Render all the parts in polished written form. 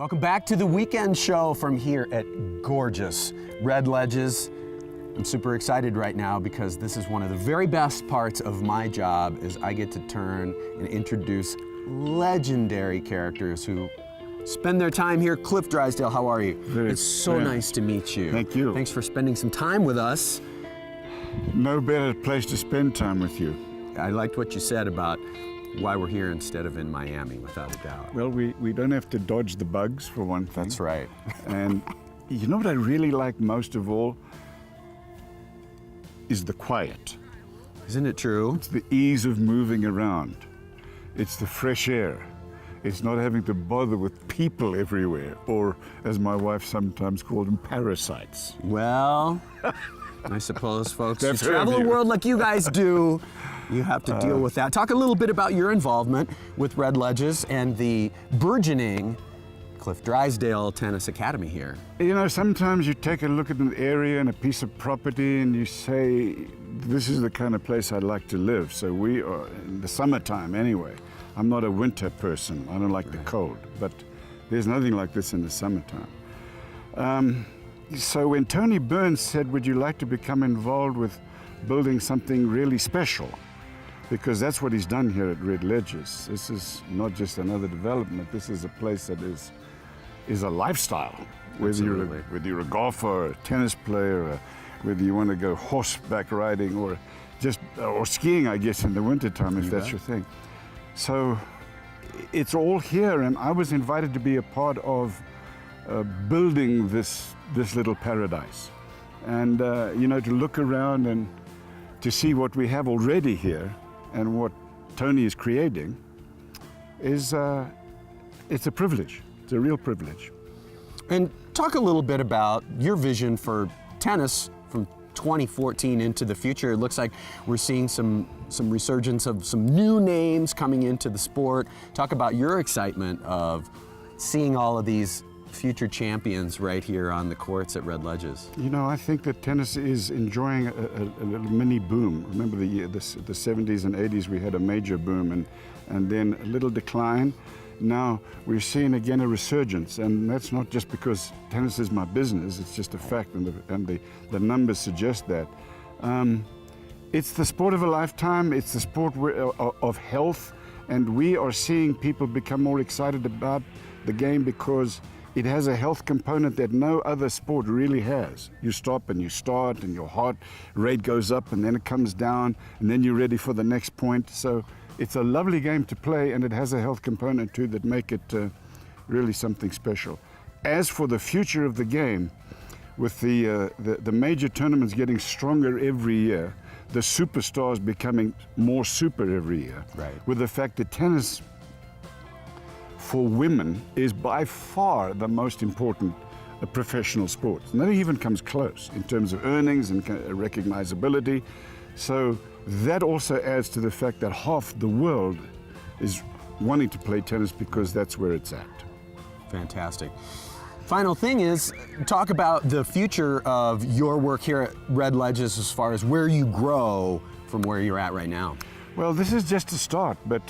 Welcome back to the weekend show from here at gorgeous RedLedges. I'm super excited right now because this is one of the very best parts of my job is I get to turn and introduce legendary characters who spend their time here. Cliff Drysdale, how are you? It's so nice to meet you. Thank you. Thanks for spending some time with us. No better place to spend time with you. I liked what you said about why we're here instead of in Miami, without a doubt. Well, we don't have to dodge the bugs, for one thing. That's right. And you know what I really like most of all? Is the quiet. Isn't it true? It's the ease of moving around. It's the fresh air. It's not having to bother with people everywhere, or as my wife sometimes called them, parasites. Well, I suppose, folks, That's you travel the world like you guys do. You have to deal with that. Talk a little bit about your involvement with RedLedges and the burgeoning Cliff Drysdale Tennis Academy here. You know, sometimes you take a look at an area and a piece of property and you say, this is the kind of place I'd like to live. So we are, in the summertime anyway. I'm not a winter person. I don't like the cold, but there's nothing like this in the summertime. So when Tony Burns said, would you like to become involved with building something really special? Because that's what he's done here at RedLedges. This is not just another development. This is a place that is a lifestyle. Whether you're a golfer or a tennis player, or whether you want to go horseback riding or skiing, I guess, in the wintertime, if that's your thing. So it's all here, and I was invited to be a part of building this little paradise. And you know, to look around and to see what we have already here and what Tony is creating is it's a privilege. It's a real privilege. And talk a little bit about your vision for tennis from 2014 into the future. It looks like we're seeing some resurgence of some new names coming into the sport. Talk about your excitement of seeing all of these future champions right here on the courts at RedLedges. You know, I think that tennis is enjoying a little mini boom. Remember the 70s and 80s, we had a major boom and then a little decline. Now we're seeing again a resurgence, and that's not just because tennis is my business, it's just a fact, and the numbers suggest that. It's the sport of a lifetime, it's the sport of health, and we are seeing people become more excited about the game because it has a health component that no other sport really has. You stop and you start and your heart rate goes up and then it comes down and then you're ready for the next point. So it's a lovely game to play, and it has a health component too that make it really something special. As for the future of the game, with the major tournaments getting stronger every year, the superstars becoming more super every year, right, with the fact that tennis for women is by far the most important professional sport. Nothing even comes close in terms of earnings and recognizability. So that also adds to the fact that half the world is wanting to play tennis because that's where it's at. Fantastic. Final thing is, talk about the future of your work here at RedLedges as far as where you grow from where you're at right now. Well, this is just a start, but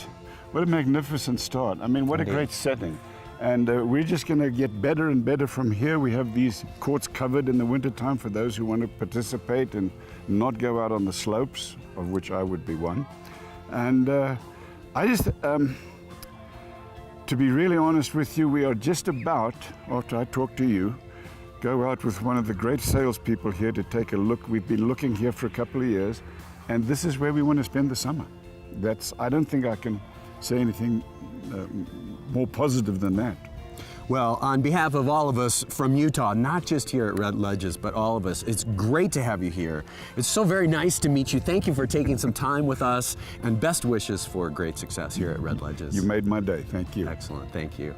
what a magnificent start. I mean, what a great setting. And we're just going to get better and better from here. We have these courts covered in the wintertime for those who want to participate and not go out on the slopes, of which I would be one. And I just, to be really honest with you, we are just about, after I talk to you, go out with one of the great salespeople here to take a look. We've been looking here for a couple of years, and this is where we want to spend the summer. I don't think I can say anything more positive than that. Well, on behalf of all of us from Utah, not just here at RedLedges, but all of us, it's great to have you here. It's so very nice to meet you. Thank you for taking some time with us, and best wishes for great success here at RedLedges. You made my day. Thank you. Excellent. Thank you.